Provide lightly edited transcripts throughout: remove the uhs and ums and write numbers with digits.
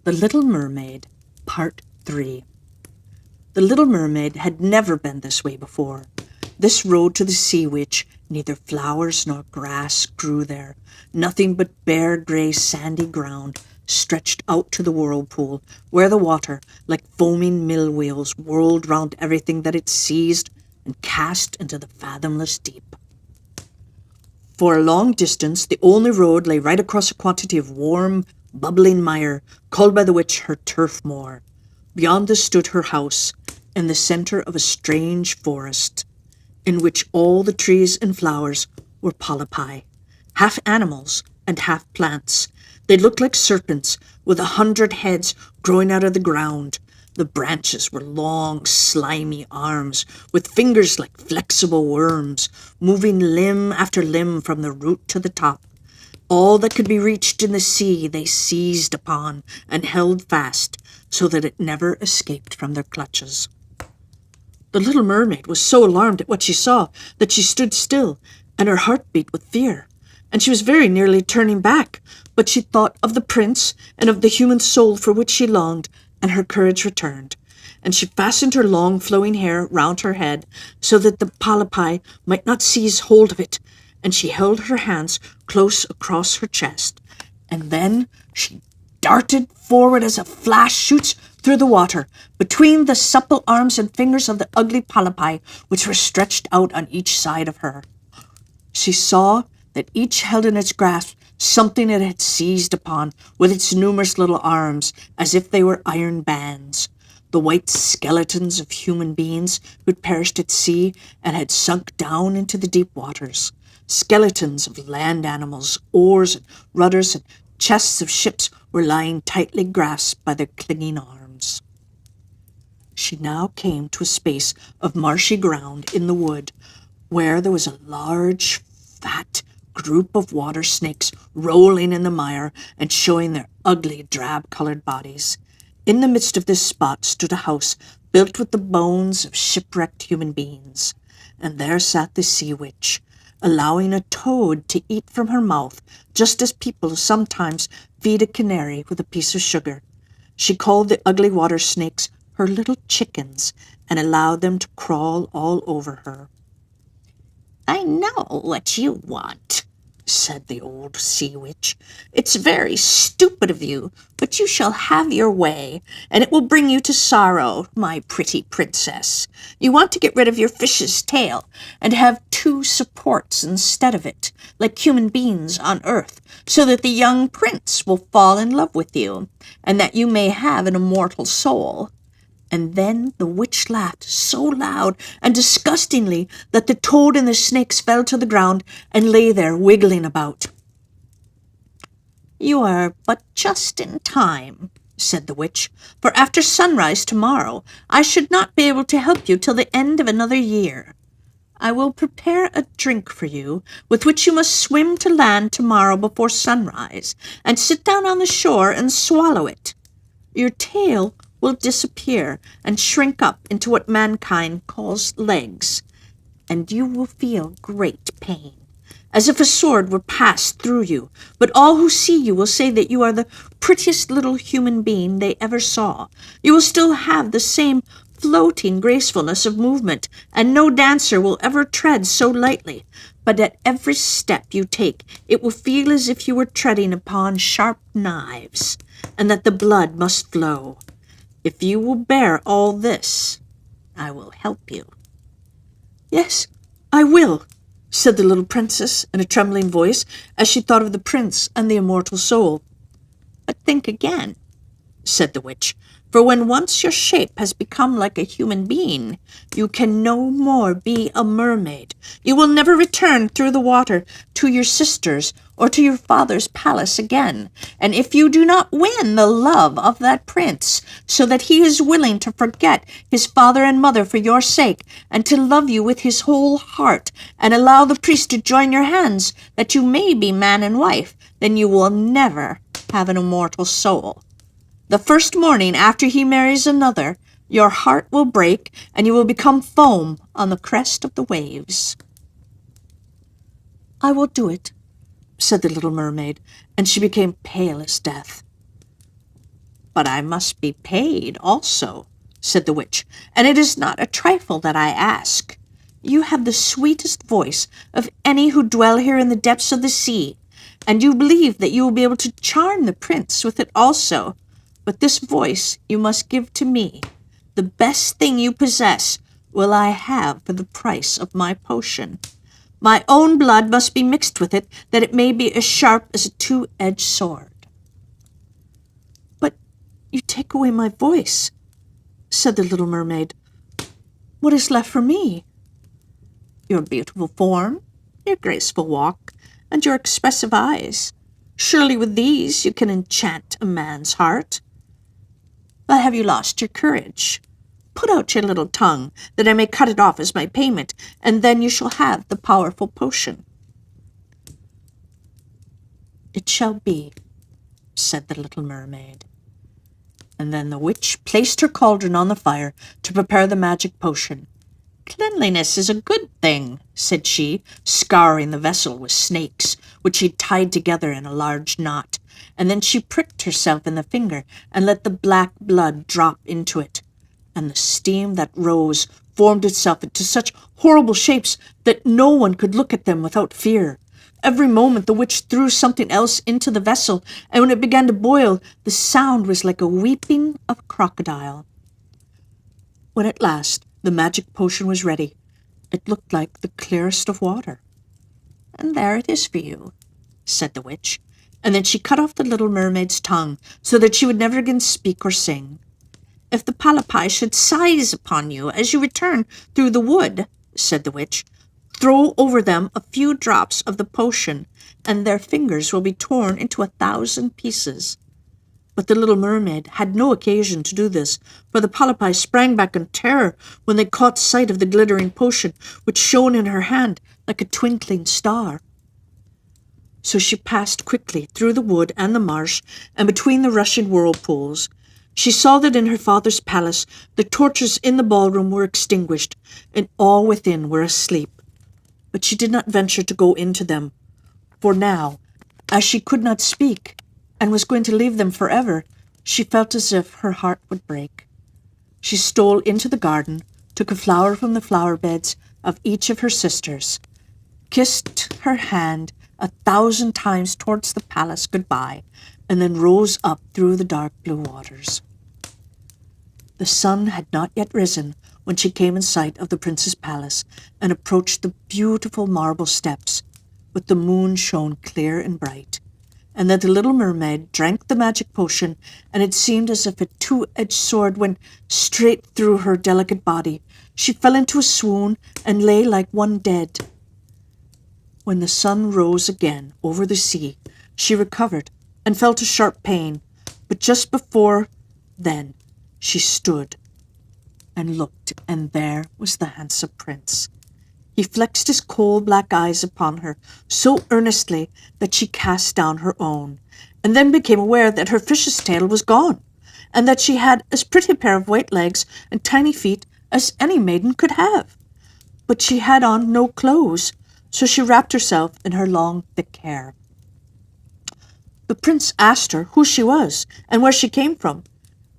The Little Mermaid, Part 3. The little mermaid had never been this way before. This road to the sea witch, neither flowers nor grass grew there. Nothing but bare grey sandy ground stretched out to the whirlpool, where the water, like foaming mill wheels, whirled round everything that it seized and cast into the fathomless deep. For a long distance, the only road lay right across a quantity of warm, bubbling mire, called by the witch her turf moor. Beyond this stood her house, in the centre of a strange forest, in which all the trees and flowers were polypi, half animals and half plants. They looked like serpents, with 100 heads growing out of the ground. The branches were long, slimy arms, with fingers like flexible worms, moving limb after limb from the root to the top. All that could be reached in the sea they seized upon and held fast, so that it never escaped from their clutches. The little mermaid was so alarmed at what she saw that she stood still, and her heart beat with fear, and she was very nearly turning back, but she thought of the prince and of the human soul for which she longed, and her courage returned, and she fastened her long flowing hair round her head so that the polypi might not seize hold of it, and she held her hands close across her chest, and then she darted forward as a flash shoots through the water, between the supple arms and fingers of the ugly polypi which were stretched out on each side of her. She saw that each held in its grasp something it had seized upon with its numerous little arms, as if they were iron bands. The white skeletons of human beings who had perished at sea and had sunk down into the deep waters. Skeletons of land animals, oars and rudders and chests of ships were lying tightly grasped by their clinging arms. She now came to a space of marshy ground in the wood, where there was a large, fat group of water snakes rolling in the mire and showing their ugly, drab-coloured bodies. In the midst of this spot stood a house built with the bones of shipwrecked human beings, and there sat the sea witch, allowing a toad to eat from her mouth, just as people sometimes feed a canary with a piece of sugar. She called the ugly water snakes her little chickens, and allowed them to crawl all over her. "I know what you want," said the old sea witch. "It's very stupid of you, but you shall have your way, and it will bring you to sorrow, my pretty princess. You want to get rid of your fish's tail, and have 2 supports instead of it, like human beings on earth, so that the young prince will fall in love with you, and that you may have an immortal soul." And then the witch laughed so loud and disgustingly that the toad and the snakes fell to the ground and lay there wiggling about. "You are but just in time," said the witch, "for after sunrise tomorrow I should not be able to help you till the end of another year. I will prepare a drink for you, with which you must swim to land tomorrow before sunrise, and sit down on the shore and swallow it. Your tail will disappear and shrink up into what mankind calls legs, and you will feel great pain, as if a sword were passed through you, but all who see you will say that you are the prettiest little human being they ever saw. You will still have the same floating gracefulness of movement, and no dancer will ever tread so lightly, but at every step you take it will feel as if you were treading upon sharp knives, and that the blood must flow. If you will bear all this, I will help you." "Yes, I will," said the little princess in a trembling voice, as she thought of the prince and the immortal soul. "But think again," said the witch, "for when once your shape has become like a human being, you can no more be a mermaid. You will never return through the water to your sisters or to your father's palace again, and if you do not win the love of that prince, so that he is willing to forget his father and mother for your sake, and to love you with his whole heart, and allow the priest to join your hands, that you may be man and wife, then you will never have an immortal soul. The first morning after he marries another, your heart will break, and you will become foam on the crest of the waves." "I will do it," said the little mermaid, and she became pale as death. "But I must be paid also," said the witch, "and it is not a trifle that I ask. You have the sweetest voice of any who dwell here in the depths of the sea, and you believe that you will be able to charm the prince with it also. But this voice you must give to me. The best thing you possess will I have for the price of my potion. My own blood must be mixed with it, that it may be as sharp as a two-edged sword." "But you take away my voice," said the little mermaid. "What is left for me?" "Your beautiful form, your graceful walk, and your expressive eyes. Surely with these you can enchant a man's heart. But have you lost your courage? Put out your little tongue, that I may cut it off as my payment, and then you shall have the powerful potion." "It shall be," said the little mermaid. And then the witch placed her cauldron on the fire to prepare the magic potion. "Cleanliness is a good thing," said she, scouring the vessel with snakes, which she tied together in a large knot, and then she pricked herself in the finger and let the black blood drop into it. And the steam that rose formed itself into such horrible shapes that no one could look at them without fear. Every moment the witch threw something else into the vessel, and when it began to boil, the sound was like a weeping of a crocodile. When at last the magic potion was ready, it looked like the clearest of water. "And there it is for you," said the witch, and then she cut off the little mermaid's tongue so that she would never again speak or sing. "If the polypi should seize upon you as you return through the wood," said the witch, "throw over them a few drops of the potion, and their fingers will be torn into 1,000 pieces." But the little mermaid had no occasion to do this, for the polypi sprang back in terror when they caught sight of the glittering potion, which shone in her hand like a twinkling star. So she passed quickly through the wood and the marsh, and between the rushing whirlpools. She saw that in her father's palace the torches in the ballroom were extinguished, and all within were asleep. But she did not venture to go into them, for now, as she could not speak, and was going to leave them forever, she felt as if her heart would break. She stole into the garden, took a flower from the flower beds of each of her sisters, kissed her hand 1,000 times towards the palace goodbye, and then rose up through the dark blue waters. The sun had not yet risen when she came in sight of the prince's palace and approached the beautiful marble steps, but the moon shone clear and bright. And then the little mermaid drank the magic potion, and it seemed as if a two-edged sword went straight through her delicate body. She fell into a swoon and lay like one dead. When the sun rose again over the sea, she recovered and felt a sharp pain, but just before then she stood and looked, and there was the handsome prince. He flexed his coal-black eyes upon her so earnestly that she cast down her own, and then became aware that her fish's tail was gone, and that she had as pretty a pair of white legs and tiny feet as any maiden could have. But she had on no clothes, so she wrapped herself in her long, thick hair. The prince asked her who she was and where she came from,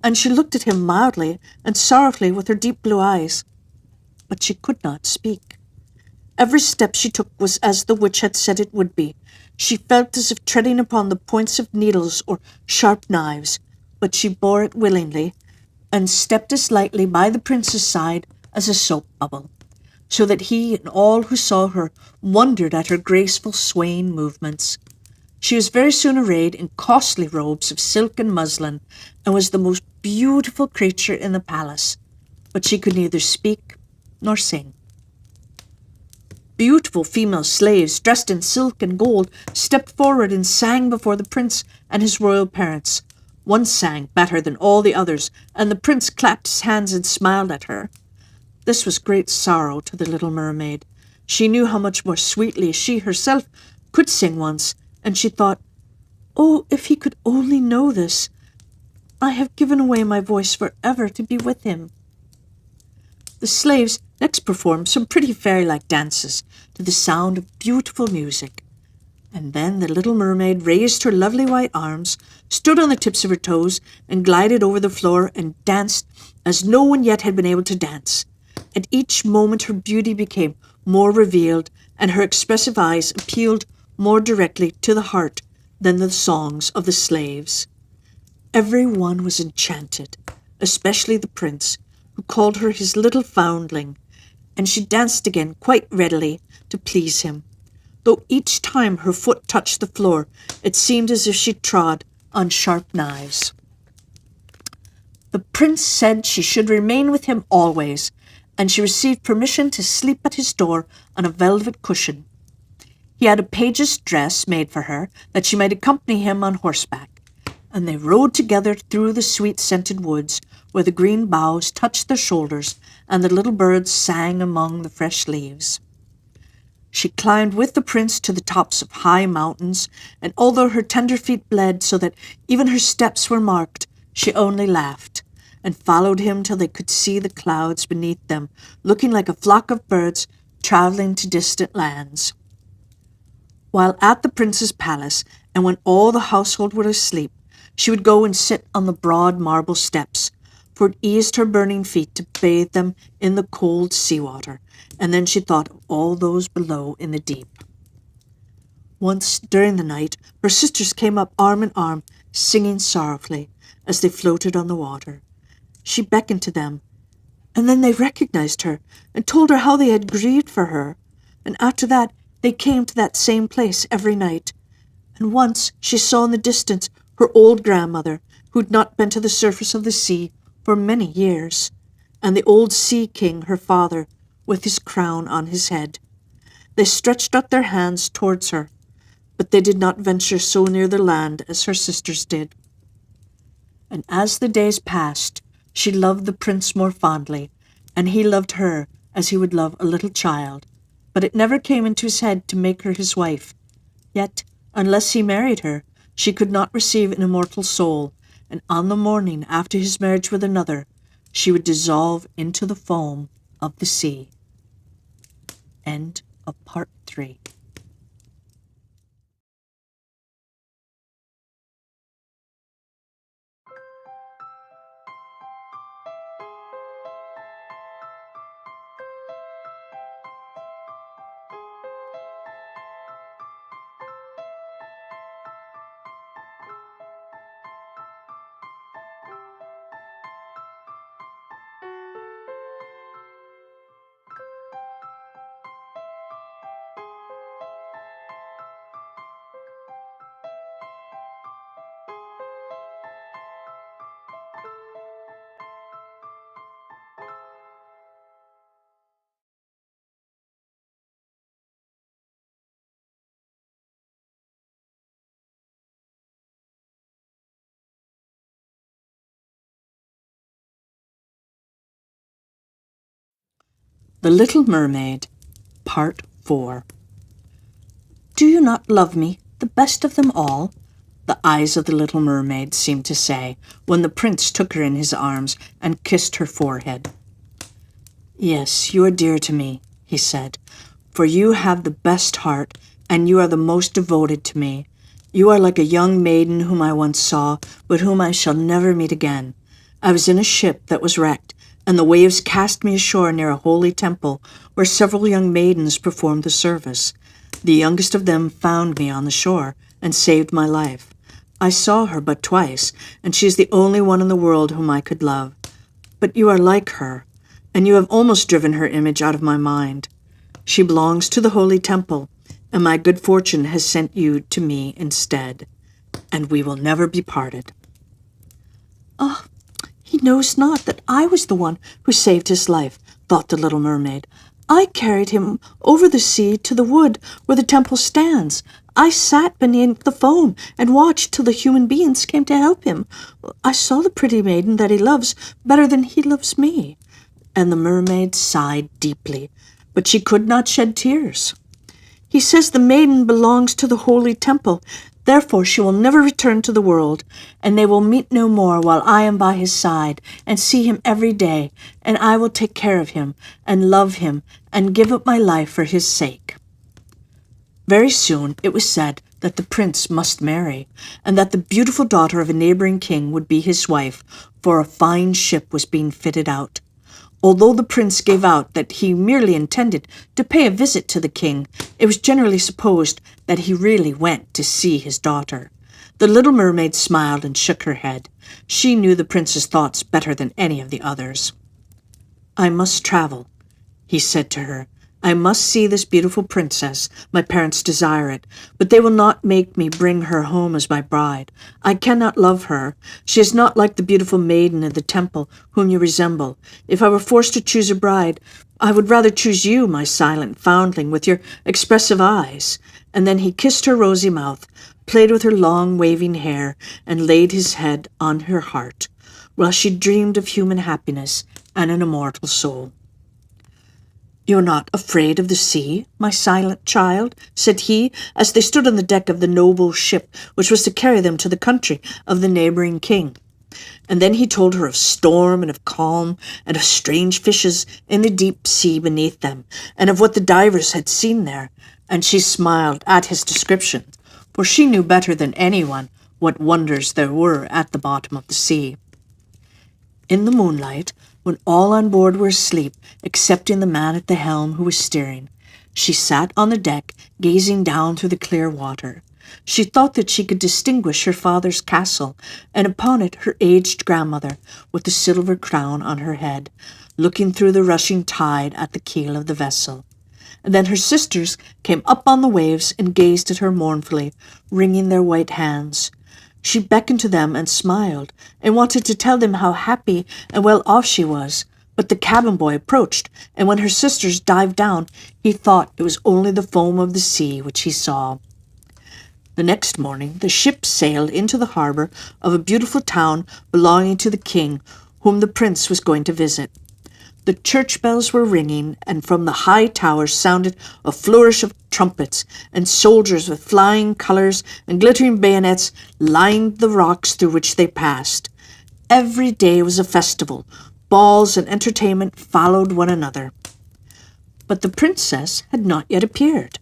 and she looked at him mildly and sorrowfully with her deep blue eyes. But she could not speak. Every step she took was as the witch had said it would be. She felt as if treading upon the points of needles or sharp knives, but she bore it willingly, and stepped as lightly by the prince's side as a soap bubble, so that he and all who saw her wondered at her graceful swaying movements. She was very soon arrayed in costly robes of silk and muslin, and was the most beautiful creature in the palace, but she could neither speak nor sing. Beautiful female slaves, dressed in silk and gold, stepped forward and sang before the prince and his royal parents. One sang better than all the others, and the prince clapped his hands and smiled at her. This was great sorrow to the little mermaid. She knew how much more sweetly she herself could sing once, and she thought, "Oh, if he could only know this! I have given away my voice forever to be with him." The slaves next performed some pretty fairy-like dances to the sound of beautiful music. And then the little mermaid raised her lovely white arms, stood on the tips of her toes, and glided over the floor and danced as no one yet had been able to dance. At each moment her beauty became more revealed, and her expressive eyes appealed more directly to the heart than the songs of the slaves. Every one was enchanted, especially the prince, who called her his little foundling, and she danced again quite readily to please him. Though each time her foot touched the floor, it seemed as if she trod on sharp knives. The prince said she should remain with him always, and she received permission to sleep at his door on a velvet cushion. He had a page's dress made for her, that she might accompany him on horseback, and they rode together through the sweet-scented woods, where the green boughs touched their shoulders, and the little birds sang among the fresh leaves. She climbed with the prince to the tops of high mountains, and although her tender feet bled so that even her steps were marked, she only laughed, and followed him till they could see the clouds beneath them, looking like a flock of birds travelling to distant lands. While at the prince's palace, and when all the household were asleep, she would go and sit on the broad marble steps, for it eased her burning feet to bathe them in the cold sea-water, and then she thought of all those below in the deep. Once, during the night, her sisters came up arm in arm, singing sorrowfully, as they floated on the water. She beckoned to them, and then they recognized her, and told her how they had grieved for her, and after that they came to that same place every night. And once she saw in the distance her old grandmother, who had not been to the surface of the sea for many years, and the old sea king, her father, with his crown on his head. They stretched out their hands towards her, but they did not venture so near the land as her sisters did. And as the days passed, she loved the prince more fondly, and he loved her as he would love a little child, but it never came into his head to make her his wife. Yet, unless he married her, she could not receive an immortal soul, and on the morning after his marriage with another, she would dissolve into the foam of the sea. End of Part 3. The Little Mermaid, Part 4. Do you not love me, the best of them all? The eyes of the little mermaid seemed to say, when the prince took her in his arms and kissed her forehead. Yes, you are dear to me, he said, for you have the best heart, and you are the most devoted to me. You are like a young maiden whom I once saw, but whom I shall never meet again. I was in a ship that was wrecked, and the waves cast me ashore near a holy temple, where several young maidens performed the service. The youngest of them found me on the shore, and saved my life. I saw her but twice, and she is the only one in the world whom I could love. But you are like her, and you have almost driven her image out of my mind. She belongs to the holy temple, and my good fortune has sent you to me instead, and we will never be parted. Ah, he knows not that I was the one who saved his life, thought the little mermaid. I carried him over the sea to the wood where the temple stands. I sat beneath the foam and watched till the human beings came to help him. I saw the pretty maiden that he loves better than he loves me. And the mermaid sighed deeply, but she could not shed tears. He says the maiden belongs to the holy temple, therefore she will never return to the world, and they will meet no more while I am by his side, and see him every day, and I will take care of him, and love him, and give up my life for his sake. Very soon it was said that the prince must marry, and that the beautiful daughter of a neighboring king would be his wife, for a fine ship was being fitted out. Although the prince gave out that he merely intended to pay a visit to the king, it was generally supposed that he really went to see his daughter. The little mermaid smiled and shook her head. She knew the prince's thoughts better than any of the others. "I must travel," he said to her. "I must see this beautiful princess. My parents desire it, but they will not make me bring her home as my bride. I cannot love her. She is not like the beautiful maiden in the temple whom you resemble. If I were forced to choose a bride, I would rather choose you, my silent foundling, with your expressive eyes." And then he kissed her rosy mouth, played with her long waving hair, and laid his head on her heart, while she dreamed of human happiness and an immortal soul. "You're not afraid of the sea, my silent child?" said he, as they stood on the deck of the noble ship which was to carry them to the country of the neighboring king. And then he told her of storm and of calm, and of strange fishes in the deep sea beneath them, and of what the divers had seen there, and she smiled at his description, for she knew better than anyone what wonders there were at the bottom of the sea. In the moonlight, when all on board were asleep, excepting the man at the helm who was steering, she sat on the deck, gazing down through the clear water. She thought that she could distinguish her father's castle, and upon it her aged grandmother, with the silver crown on her head, looking through the rushing tide at the keel of the vessel. And then her sisters came up on the waves and gazed at her mournfully, wringing their white hands. She beckoned to them and smiled, and wanted to tell them how happy and well off she was. But the cabin boy approached, and when her sisters dived down, he thought it was only the foam of the sea which he saw. The next morning the ship sailed into the harbour of a beautiful town belonging to the king, whom the prince was going to visit. The church bells were ringing, and from the high towers sounded a flourish of trumpets, and soldiers with flying colours and glittering bayonets lined the rocks through which they passed. Every day was a festival. Balls and entertainment followed one another. But the princess had not yet appeared.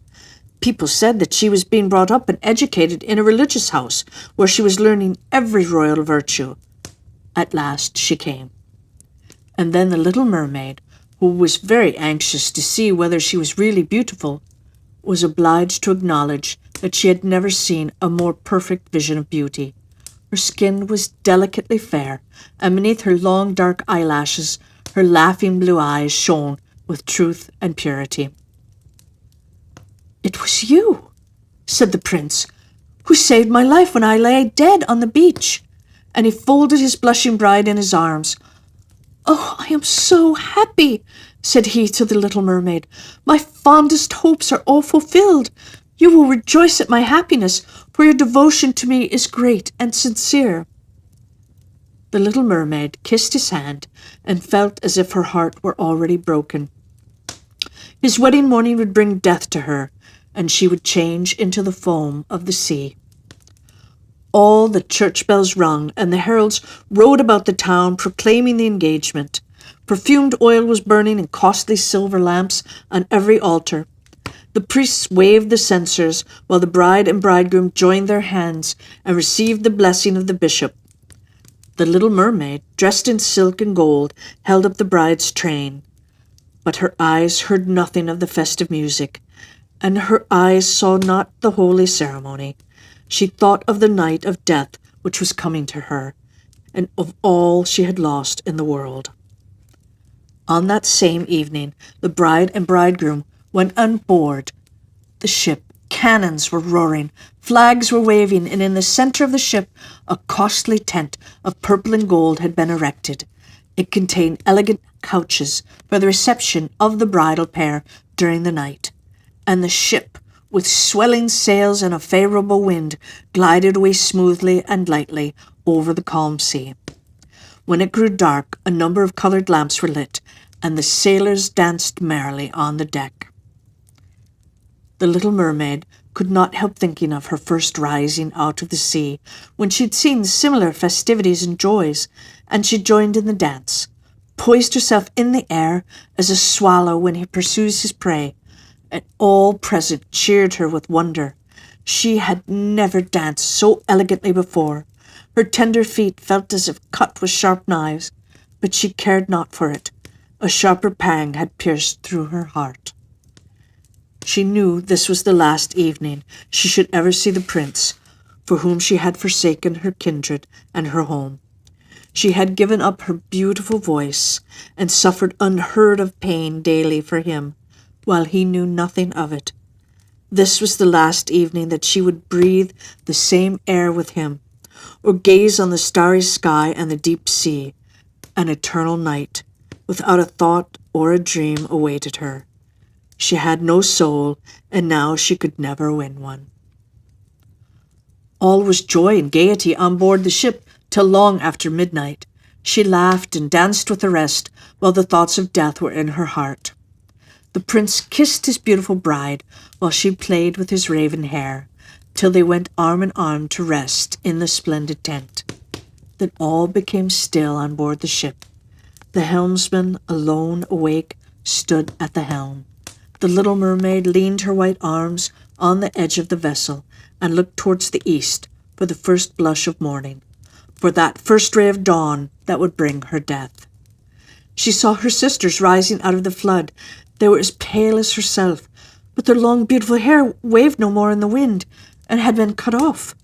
People said that she was being brought up and educated in a religious house, where she was learning every royal virtue. At last she came. And then the little mermaid, who was very anxious to see whether she was really beautiful, was obliged to acknowledge that she had never seen a more perfect vision of beauty. Her skin was delicately fair, and beneath her long dark eyelashes her laughing blue eyes shone with truth and purity. "It was you," said the prince, "who saved my life when I lay dead on the beach." And he folded his blushing bride in his arms. "Oh, I am so happy," said he to the little mermaid. "My fondest hopes are all fulfilled. You will rejoice at my happiness, for your devotion to me is great and sincere." The little mermaid kissed his hand and felt as if her heart were already broken. His wedding morning would bring death to her, and she would change into the foam of the sea. All the church bells rung, and the heralds rode about the town proclaiming the engagement. Perfumed oil was burning in costly silver lamps on every altar. The priests waved the censers, while the bride and bridegroom joined their hands and received the blessing of the bishop. The little mermaid, dressed in silk and gold, held up the bride's train. But her eyes heard nothing of the festive music, and her eyes saw not the holy ceremony. She thought of the night of death which was coming to her, and of all she had lost in the world. On that same evening, the bride and bridegroom went on board the ship. Cannons were roaring, flags were waving, and in the center of the ship a costly tent of purple and gold had been erected. It contained elegant couches for the reception of the bridal pair during the night, and the ship, with swelling sails and a favorable wind, glided away smoothly and lightly over the calm sea. When it grew dark, a number of colored lamps were lit, and the sailors danced merrily on the deck. The little mermaid could not help thinking of her first rising out of the sea, when she had seen similar festivities and joys, and she joined in the dance, poised herself in the air as a swallow when he pursues his prey, and all present cheered her with wonder. She had never danced so elegantly before. Her tender feet felt as if cut with sharp knives, but she cared not for it. A sharper pang had pierced through her heart. She knew this was the last evening she should ever see the prince, for whom she had forsaken her kindred and her home. She had given up her beautiful voice and suffered unheard of pain daily for him, while he knew nothing of it. This was the last evening that she would breathe the same air with him, or gaze on the starry sky and the deep sea. An eternal night, without a thought or a dream, awaited her. She had no soul, and now she could never win one. All was joy and gaiety on board the ship till long after midnight. She laughed and danced with the rest, while the thoughts of death were in her heart. The prince kissed his beautiful bride, while she played with his raven hair, till they went arm in arm to rest in the splendid tent. Then all became still on board the ship. The helmsman, alone awake, stood at the helm. The little mermaid leaned her white arms on the edge of the vessel and looked towards the east for the first blush of morning, for that first ray of dawn that would bring her death. She saw her sisters rising out of the flood. They were as pale as herself, but their long beautiful hair waved no more in the wind and had been cut off.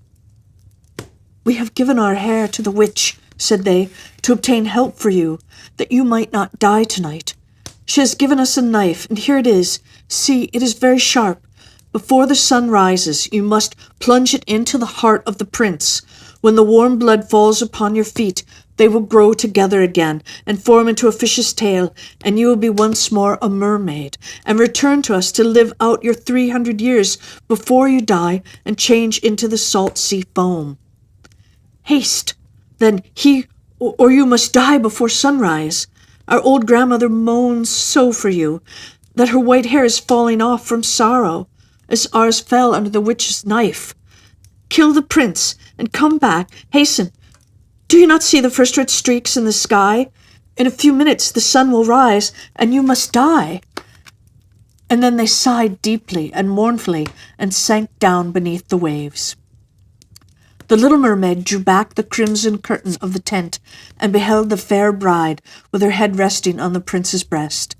"We have given our hair to the witch," said they, "to obtain help for you, that you might not die tonight. She has given us a knife, and here it is. See, it is very sharp. Before the sun rises, you must plunge it into the heart of the prince. When the warm blood falls upon your feet, they will grow together again and form into a fish's tail, and you will be once more a mermaid, and return to us to live out your 300 years before you die and change into the salt sea foam. Haste, then, or you must die before sunrise. Our old grandmother moans so for you, that her white hair is falling off from sorrow, as ours fell under the witch's knife. Kill the prince, and come back. Hasten. Do you not see the first red streaks in the sky? In a few minutes the sun will rise, and you must die." And then they sighed deeply and mournfully and sank down beneath the waves. The little mermaid drew back the crimson curtain of the tent and beheld the fair bride with her head resting on the prince's breast.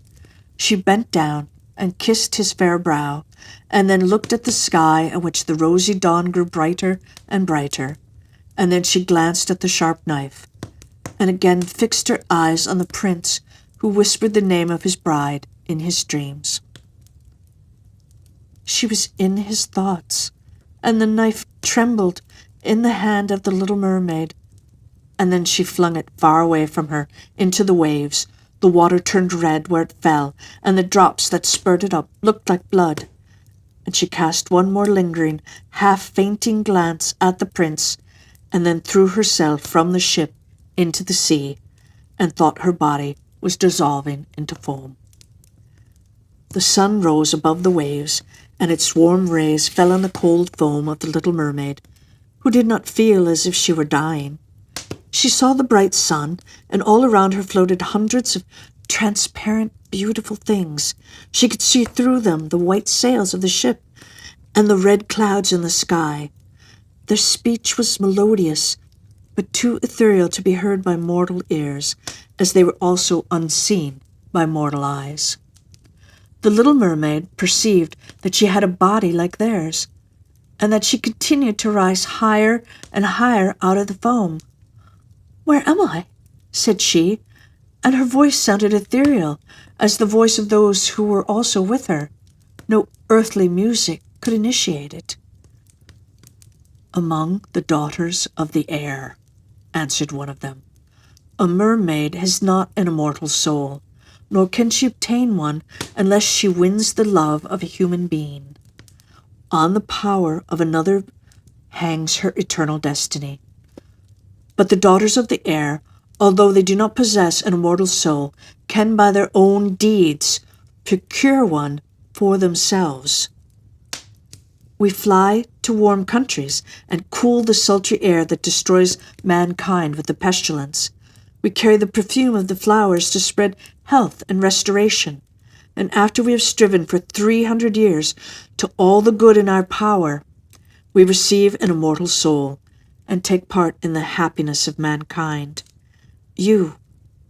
She bent down and kissed his fair brow, and then looked at the sky in which the rosy dawn grew brighter and brighter, and then she glanced at the sharp knife, and again fixed her eyes on the prince, who whispered the name of his bride in his dreams. She was in his thoughts, and the knife trembled in the hand of the little mermaid, and then she flung it far away from her into the waves. The water turned red where it fell, and the drops that spurted up looked like blood. And she cast one more lingering, half-fainting glance at the prince, and then threw herself from the ship into the sea, and thought her body was dissolving into foam. The sun rose above the waves, and its warm rays fell on the cold foam of the little mermaid, who did not feel as if she were dying. She saw the bright sun, and all around her floated hundreds of transparent, beautiful things. She could see through them the white sails of the ship and the red clouds in the sky. Their speech was melodious, but too ethereal to be heard by mortal ears, as they were also unseen by mortal eyes. The little mermaid perceived that she had a body like theirs, and that she continued to rise higher and higher out of the foam. "Where am I?" said she, and her voice sounded ethereal, as the voice of those who were also with her. No earthly music could initiate it. "Among the daughters of the air," answered one of them. "A mermaid has not an immortal soul, nor can she obtain one unless she wins the love of a human being. On the power of another hangs her eternal destiny. But the daughters of the air, although they do not possess an immortal soul, can by their own deeds procure one for themselves. We fly to warm countries and cool the sultry air that destroys mankind with the pestilence. We carry the perfume of the flowers to spread health and restoration. and after we have striven for 300 years to all the good in our power, we receive an immortal soul and take part in the happiness of mankind. You,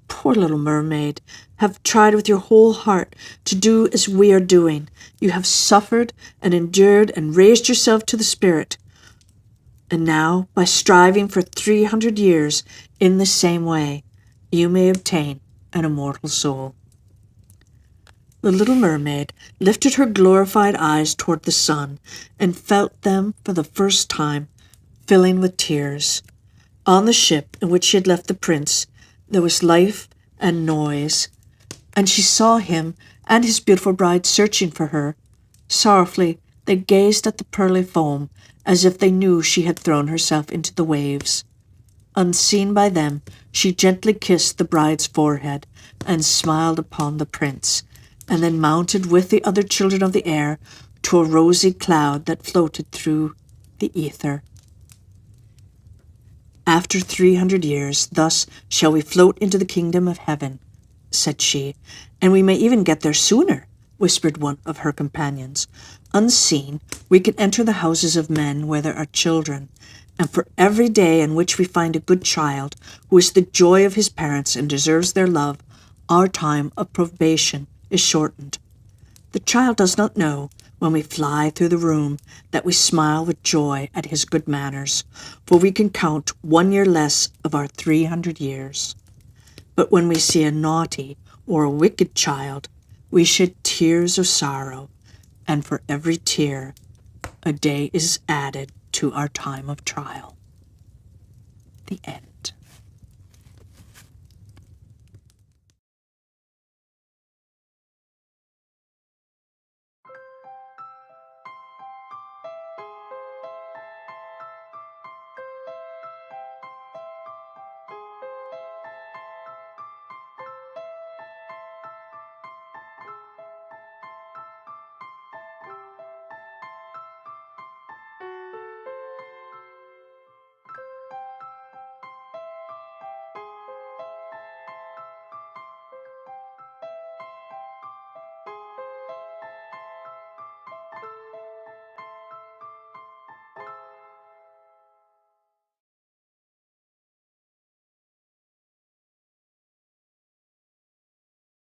poor little mermaid, have tried with your whole heart to do as we are doing. You have suffered and endured and raised yourself to the spirit. And now, by striving for 300 years in the same way, you may obtain an immortal soul. The little mermaid lifted her glorified eyes toward the sun and felt them for the first time filling with tears. On the ship in which she had left the prince, there was life and noise, and she saw him and his beautiful bride searching for her. Sorrowfully they gazed at the pearly foam, as if they knew she had thrown herself into the waves. Unseen by them, she gently kissed the bride's forehead and smiled upon the prince, and then mounted with the other children of the air to a rosy cloud that floated through the ether. After 300 years, thus shall we float into the kingdom of heaven, said she, and we may even get there sooner, whispered one of her companions. Unseen, we can enter the houses of men where there are children, and for every day in which we find a good child, who is the joy of his parents and deserves their love, our time of probation is shortened. The child does not know, when we fly through the room, that we smile with joy at his good manners, for we can count 1 year less of our 300 years. But when we see a naughty or a wicked child, we shed tears of sorrow, and for every tear, a day is added to our time of trial. The end.